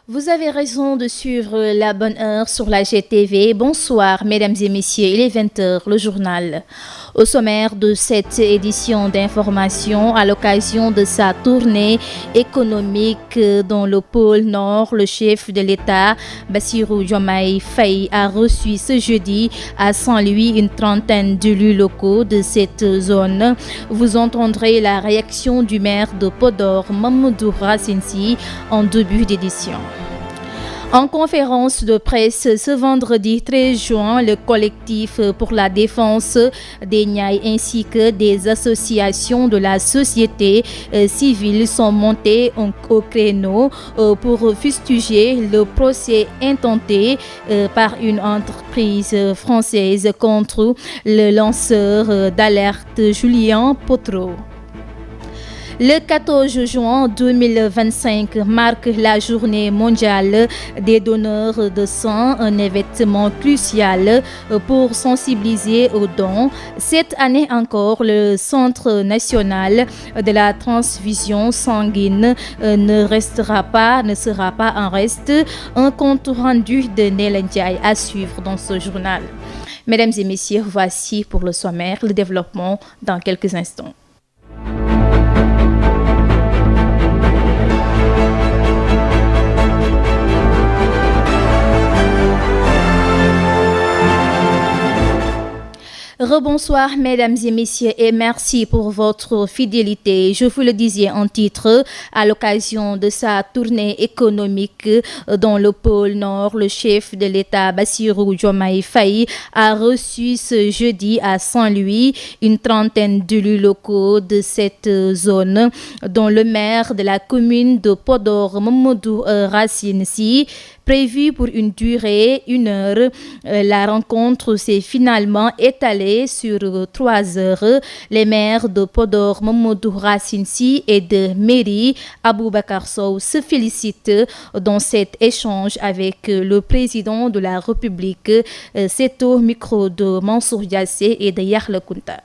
Vous avez raison de suivre la bonne heure sur la GTV. Bonsoir, mesdames et messieurs. Il est 20 heures, le journal. Au sommaire de cette édition d'information, à l'occasion de sa tournée économique dans le pôle Nord, le chef de l'État, Bassirou Diomaye Faye, a reçu ce jeudi à Saint-Louis une trentaine d'élus locaux de cette zone. Vous entendrez la réaction du maire de Podor, Mamadou Racine Sy, en début d'édition. En conférence de presse ce vendredi 13 juin, le collectif pour la défense des Niayes ainsi que des associations de la société civile sont montés au créneau pour fustiger le procès intenté par une entreprise française contre le lanceur d'alerte Julien Potreau. Le 14 juin 2025 marque la journée mondiale des donneurs de sang, un événement crucial pour sensibiliser aux dons. Cette année encore, le Centre national de la transfusion sanguine ne sera pas en reste. Un compte rendu de Néla Ndiaye à suivre dans ce journal. Mesdames et messieurs, voici pour le sommaire, le développement dans quelques instants. Rebonsoir mesdames et messieurs et merci pour votre fidélité. Je vous le disais en titre, à l'occasion de sa tournée économique dans le pôle Nord, le chef de l'État Bassirou Diomaye Faye a reçu ce jeudi à Saint-Louis une trentaine d'élus locaux de cette zone, dont le maire de la commune de Podor, Mamadou Racine Sy. Prévue pour une durée, 1 heure, la rencontre s'est finalement étalée sur 3 heures. Les maires de Podor, Mamadou Racine Sy et de Méry, Aboubakar Sow, se félicitent dans cet échange avec le président de la République. C'est au micro de Mansour Diassé et de Yakhla Kounta.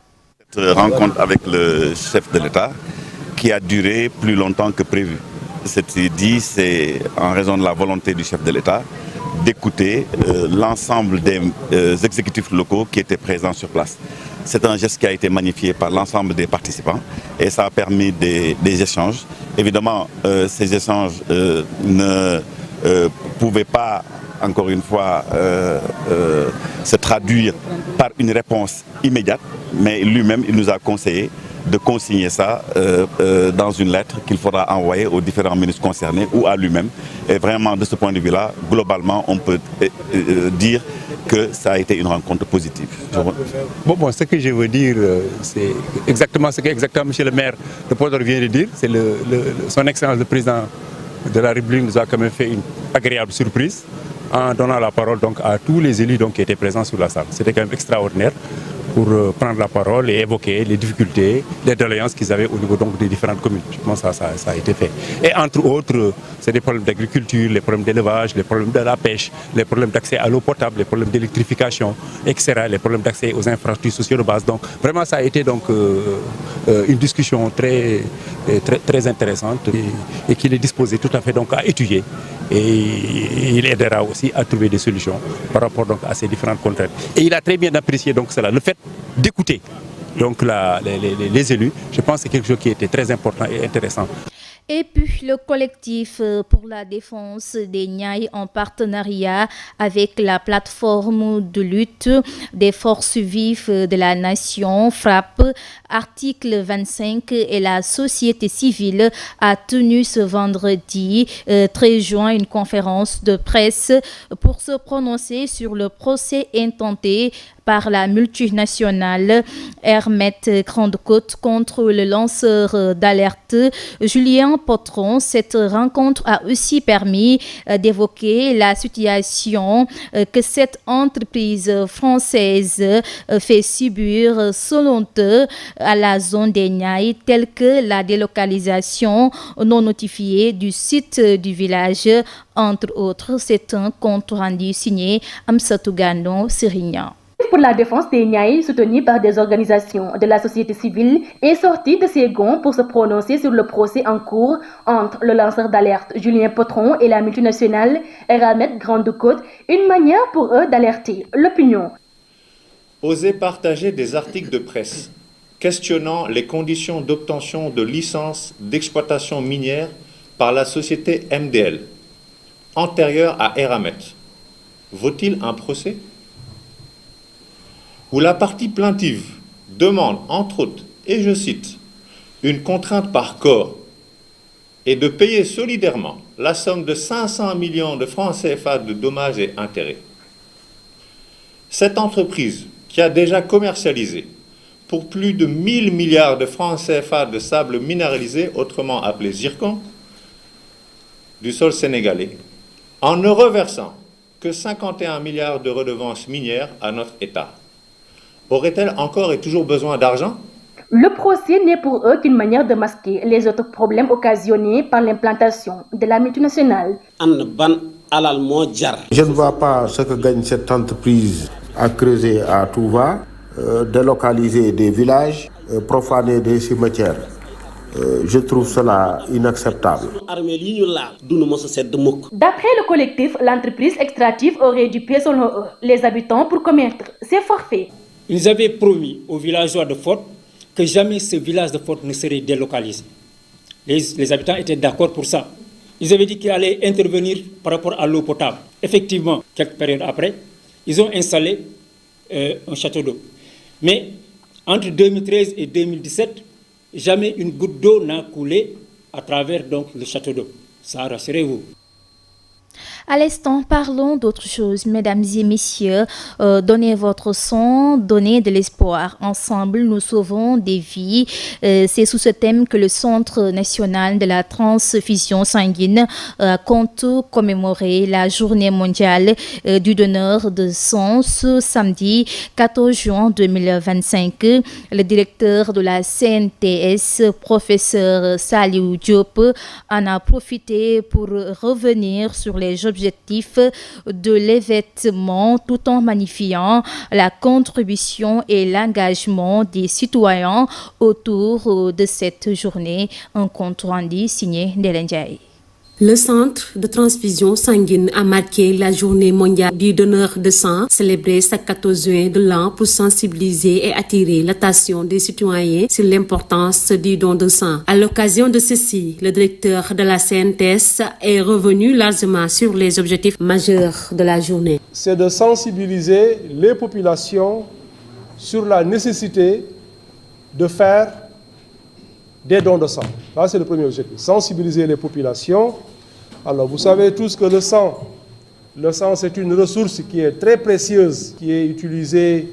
Cette rencontre avec le chef de l'État qui a duré plus longtemps que prévu. Ceci dit, c'est en raison de la volonté du chef de l'État d'écouter l'ensemble des exécutifs locaux qui étaient présents sur place. C'est un geste qui a été magnifié par l'ensemble des participants et ça a permis des échanges. Évidemment, ces échanges ne pouvaient pas, encore une fois, se traduire par une réponse immédiate, mais lui-même, il nous a conseillé de consigner ça dans une lettre qu'il faudra envoyer aux différents ministres concernés ou à lui-même. Et vraiment, de ce point de vue-là, globalement, on peut dire que ça a été une rencontre positive. Bon, ce que je veux dire, c'est exactement ce que M. le maire de Podor vient de dire. C'est son Excellence le président de la République nous a quand même fait une agréable surprise en donnant la parole donc, à tous les élus donc, qui étaient présents sur la salle. C'était quand même extraordinaire pour prendre la parole et évoquer les difficultés, les doléances qu'ils avaient au niveau donc, des différentes communes. Je pense que ça a été fait. Et entre autres, c'est des problèmes d'agriculture, les problèmes d'élevage, les problèmes de la pêche, les problèmes d'accès à l'eau potable, les problèmes d'électrification, etc., les problèmes d'accès aux infrastructures sociales de base. Donc vraiment, ça a été donc, une discussion très intéressante et qu'il est disposé tout à fait donc, à étudier. Et il aidera aussi à trouver des solutions par rapport donc, à ces différentes contraintes. Et il a très bien apprécié donc, cela, le fait d'écouter donc, les élus. Je pense que c'est quelque chose qui était très important et intéressant. Et puis le collectif pour la défense des Niayes en partenariat avec la plateforme de lutte des forces vives de la nation FRAPP, article 25 et la société civile a tenu ce vendredi 13 juin une conférence de presse pour se prononcer sur le procès intenté par la multinationale Hermet Grande-Côte contre le lanceur d'alerte Julien Potreau. Cette rencontre a aussi permis d'évoquer la situation que cette entreprise française fait subir selon eux à la zone des Niayes, telle que la délocalisation non notifiée du site du village, entre autres. C'est un compte rendu signé Amsatou Gano Sirignan. pour la défense des Niayes, soutenu par des organisations de la société civile, est sorti de ses gonds pour se prononcer sur le procès en cours entre le lanceur d'alerte Julien Potron et la multinationale Eramet Grande Côte, une manière pour eux d'alerter l'opinion. Oser partager des articles de presse questionnant les conditions d'obtention de licences d'exploitation minière par la société MDL, antérieure à Eramet, vaut-il un procès? Où la partie plaintive demande, entre autres, et je cite, une contrainte par corps et de payer solidairement la somme de 500 millions de francs CFA de dommages et intérêts. Cette entreprise, qui a déjà commercialisé pour plus de 1000 milliards de francs CFA de sable minéralisé, autrement appelé zircon, du sol sénégalais, en ne reversant que 51 milliards de redevances minières à notre État. Aurait-elle encore et toujours besoin d'argent? Le procès n'est pour eux qu'une manière de masquer les autres problèmes occasionnés par l'implantation de la multinationale. Je ne vois pas ce que gagne cette entreprise à creuser à tout va, délocaliser des villages, profaner des cimetières. Je trouve cela inacceptable. D'après le collectif, l'entreprise extractive aurait dupé selon eux les habitants pour commettre ces forfaits. Ils avaient promis aux villageois de Fort que jamais ce village de Fort ne serait délocalisé. Les habitants étaient d'accord pour ça. Ils avaient dit qu'ils allaient intervenir par rapport à l'eau potable. Effectivement, quelques périodes après, ils ont installé un château d'eau. Mais entre 2013 et 2017, jamais une goutte d'eau n'a coulé à travers donc, le château d'eau. Ça, rassurez-vous. À l'instant, parlons d'autre chose, mesdames et messieurs. Donnez votre sang, donnez de l'espoir. Ensemble, nous sauvons des vies. C'est sous ce thème que le Centre national de la transfusion sanguine compte commémorer la journée mondiale du donneur de sang ce samedi 14 juin 2025. Le directeur de la CNTS, professeur Saliou Diop, en a profité pour revenir sur les objectifs de l'événement tout en magnifiant la contribution et l'engagement des citoyens autour de cette journée. Un compte rendu signé Ndella Ndiaye. Le centre de transfusion sanguine a marqué la journée mondiale du donneur de sang, célébrée chaque 14 juin de l'an pour sensibiliser et attirer l'attention des citoyens sur l'importance du don de sang. À l'occasion de ceci, le directeur de la CNTS est revenu largement sur les objectifs majeurs de la journée. C'est de sensibiliser les populations sur la nécessité de faire des dons de sang. Ça, c'est le premier objectif. Sensibiliser les populations. Alors, vous savez tous que le sang, c'est une ressource qui est très précieuse, qui est utilisée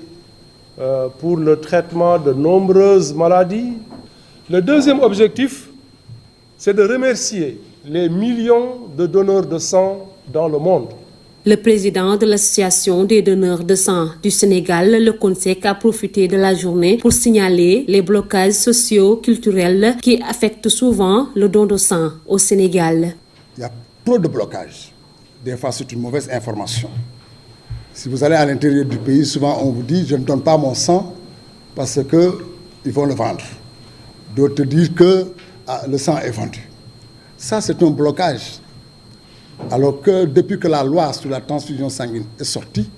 pour le traitement de nombreuses maladies. Le deuxième objectif, c'est de remercier les millions de donneurs de sang dans le monde. Le président de l'Association des donneurs de sang du Sénégal, le CONSEC, a profité de la journée pour signaler les blocages socio-culturels qui affectent souvent le don de sang au Sénégal. Il y a trop de blocages. Des fois, c'est une mauvaise information. Si vous allez à l'intérieur du pays, souvent on vous dit « je ne donne pas mon sang parce qu'ils vont le vendre ». D'autres disent que le sang est vendu. Ça, c'est un blocage. Alors que depuis que la loi sur la transfusion sanguine est sortie,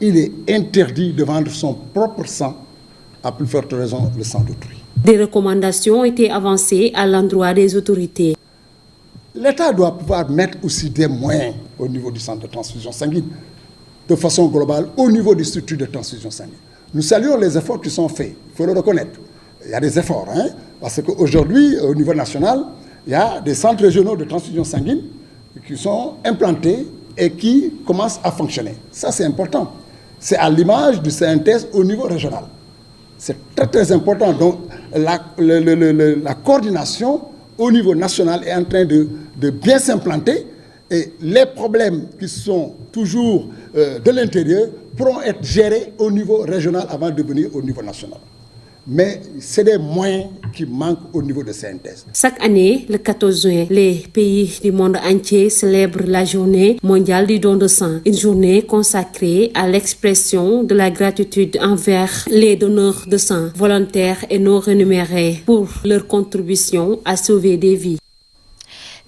il est interdit de vendre son propre sang, à plus forte raison le sang d'autrui. Des recommandations ont été avancées à l'endroit des autorités. L'État doit pouvoir mettre aussi des moyens au niveau du centre de transfusion sanguine, de façon globale, au niveau des structures de transfusion sanguine. Nous saluons les efforts qui sont faits, il faut le reconnaître. Il y a des efforts, parce qu'aujourd'hui, au niveau national, il y a des centres régionaux de transfusion sanguine qui sont implantés et qui commencent à fonctionner. Ça, c'est important. C'est à l'image du CNTS au niveau régional. C'est très, très important. Donc, la coordination au niveau national est en train de bien s'implanter et les problèmes qui sont toujours de l'intérieur pourront être gérés au niveau régional avant de venir au niveau national. mais c'est des moyens qui manquent au niveau de CNTS. Chaque année, le 14 juin, les pays du monde entier célèbrent la journée mondiale du don de sang, une journée consacrée à l'expression de la gratitude envers les donneurs de sang, volontaires et non rémunérés, pour leur contribution à sauver des vies.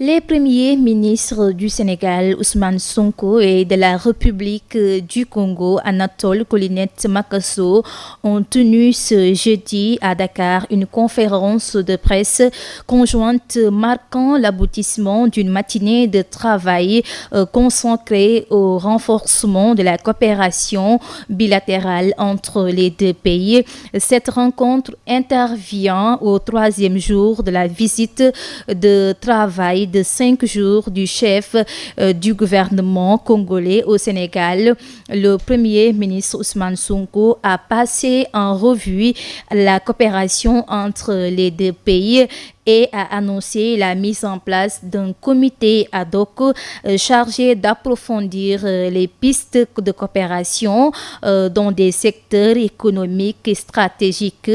Les premiers ministres du Sénégal, Ousmane Sonko, et de la République du Congo, Anatole Colinette Makasso, ont tenu ce jeudi à Dakar une conférence de presse conjointe marquant l'aboutissement d'une matinée de travail consacrée au renforcement de la coopération bilatérale entre les deux pays. Cette rencontre intervient au 3e jour de la visite de travail de 5 jours du chef du gouvernement congolais au Sénégal. Le premier ministre Ousmane Sonko a passé en revue la coopération entre les deux pays et a annoncé la mise en place d'un comité ad hoc chargé d'approfondir les pistes de coopération dans des secteurs économiques et stratégiques.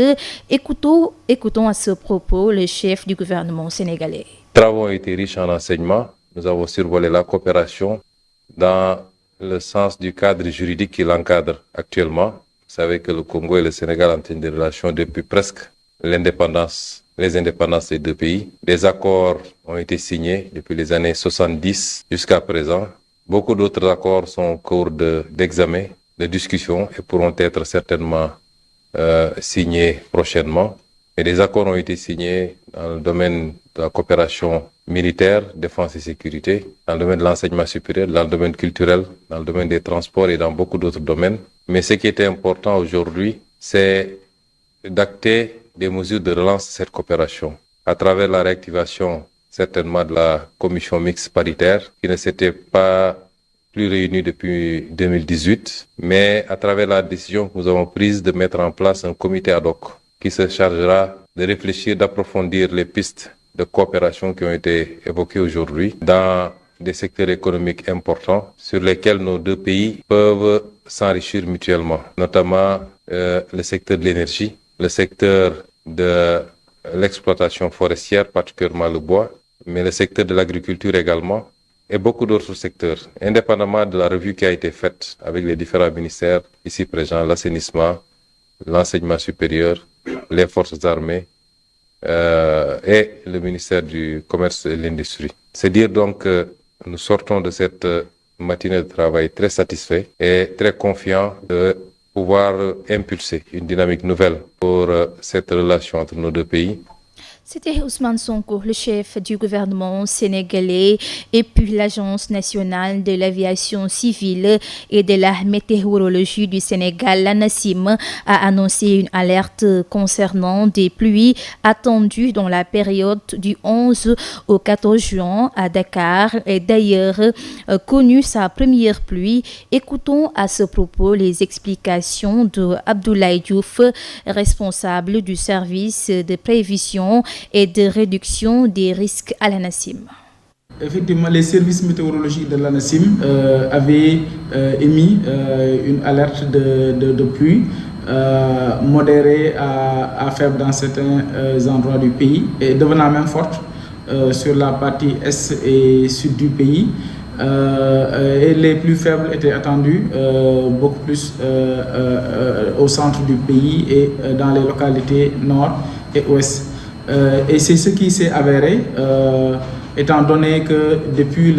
Écoutons à ce propos le chef du gouvernement sénégalais. Les travaux ont été riches en enseignements. Nous avons survolé la coopération dans le sens du cadre juridique qui l'encadre actuellement. Vous savez que le Congo et le Sénégal entretiennent des relations depuis presque les indépendances des deux pays. Des accords ont été signés depuis les années 70 jusqu'à présent. Beaucoup d'autres accords sont en cours d'examen, de discussion et pourront être certainement signés prochainement. Et des accords ont été signés dans le domaine de la coopération militaire, défense et sécurité, dans le domaine de l'enseignement supérieur, dans le domaine culturel, dans le domaine des transports et dans beaucoup d'autres domaines. Mais ce qui était important aujourd'hui, c'est d'acter des mesures de relance de cette coopération à travers la réactivation certainement de la commission mixte paritaire qui ne s'était pas plus réunie depuis 2018, mais à travers la décision que nous avons prise de mettre en place un comité ad hoc qui se chargera de réfléchir, d'approfondir les pistes de coopération qui ont été évoquées aujourd'hui dans des secteurs économiques importants sur lesquels nos deux pays peuvent s'enrichir mutuellement, notamment le secteur de l'énergie, le secteur de l'exploitation forestière, particulièrement le bois, mais le secteur de l'agriculture également, et beaucoup d'autres secteurs, indépendamment de la revue qui a été faite avec les différents ministères ici présents, l'assainissement, l'enseignement supérieur, les forces armées et le ministère du Commerce et de l'Industrie. C'est dire donc que nous sortons de cette matinée de travail très satisfaits et très confiants de pouvoir impulser une dynamique nouvelle pour cette relation entre nos deux pays. C'était Ousmane Sonko, le chef du gouvernement sénégalais, et puis l'Agence nationale de l'aviation civile et de la météorologie du Sénégal, l'ANACIM, a annoncé une alerte concernant des pluies attendues dans la période du 11 au 14 juin à Dakar et d'ailleurs connu sa première pluie. Écoutons à ce propos les explications de Abdoulaye Diouf, responsable du service de prévision et de réduction des risques à l'ANACIM. Effectivement, les services météorologiques de l'ANACIM avaient émis une alerte de pluie modérée à faible dans certains endroits du pays et devenant même forte sur la partie est et sud du pays. Et les plus faibles étaient attendus beaucoup plus au centre du pays et dans les localités nord et ouest. Et c'est ce qui s'est avéré, étant donné que depuis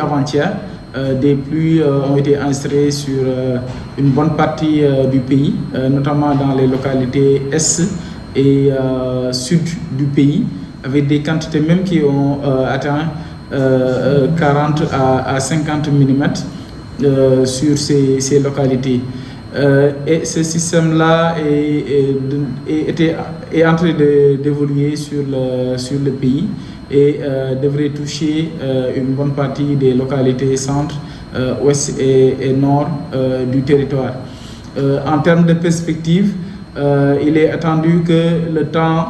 avant-hier, des pluies ont été enregistrées sur une bonne partie du pays, notamment dans les localités est et sud du pays, avec des quantités même qui ont atteint 40 à 50 mm sur ces localités. Et ce système-là est en train d'évoluer sur le pays et devrait toucher une bonne partie des localités centre, ouest et nord du territoire. En termes de perspective, il est attendu que le temps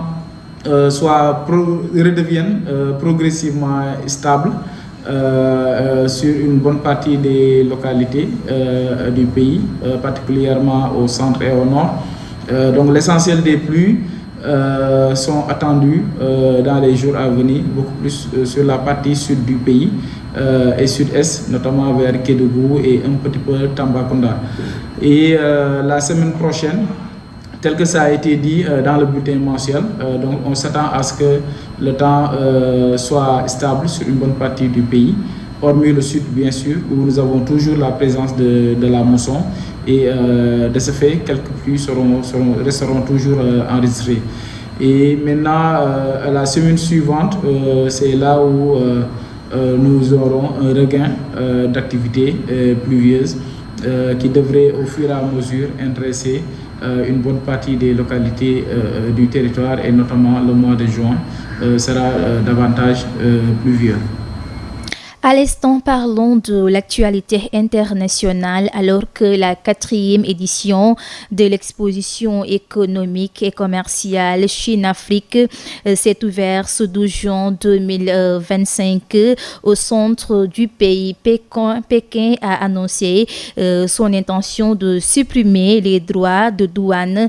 redevienne progressivement stable sur une bonne partie des localités du pays, particulièrement au centre et au nord, Donc l'essentiel des pluies sont attendus dans les jours à venir, beaucoup plus sur la partie sud du pays et sud-est, notamment vers Kédougou et un petit peu Tambacounda. Et la semaine prochaine, tel que ça a été dit dans le bulletin mensuel, donc on s'attend à ce que le temps soit stable sur une bonne partie du pays, hormis le sud bien sûr, où nous avons toujours la présence de la mousson, et de ce fait, quelques pluies resteront toujours enregistrées. Et maintenant, la semaine suivante, c'est là où nous aurons un regain d'activité pluvieuse qui devrait au fur et à mesure intéresser une bonne partie des localités du territoire, et notamment le mois de juin sera davantage pluvieux. À l'instant, parlons de l'actualité internationale alors que la 4e édition de l'exposition économique et commerciale Chine-Afrique s'est ouverte ce 12 juin 2025 au centre du pays. Pékin a annoncé son intention de supprimer les droits de douane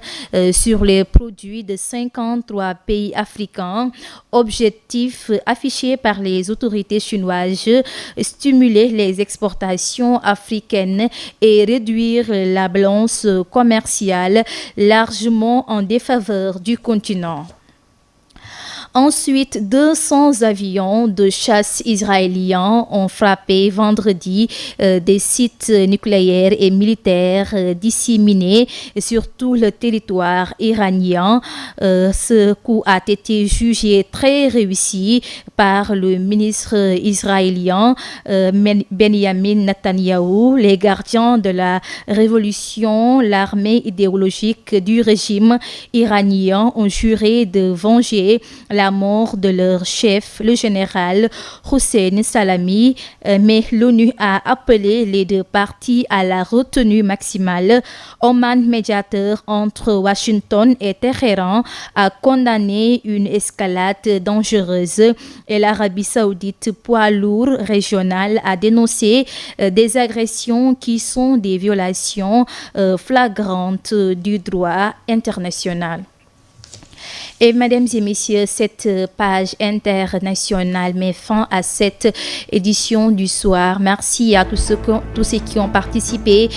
sur les produits de 53 pays africains. Objectif affiché par les autorités chinoises: stimuler les exportations africaines et réduire la balance commerciale largement en défaveur du continent. Ensuite, 200 avions de chasse israéliens ont frappé vendredi des sites nucléaires et militaires disséminés sur tout le territoire iranien. Ce coup a été jugé très réussi par le ministre israélien Benjamin Netanyahou. Les gardiens de la révolution, l'armée idéologique du régime iranien, ont juré de venger la mort de leur chef, le général Hossein Salami, mais l'ONU a appelé les deux parties à la retenue maximale. Oman, médiateur entre Washington et Téhéran, a condamné une escalade dangereuse, et l'Arabie saoudite, poids lourd régional, a dénoncé des agressions qui sont des violations flagrantes du droit international. Et mesdames et messieurs, cette page internationale met fin à cette édition du soir. Merci à tous ceux qui ont participé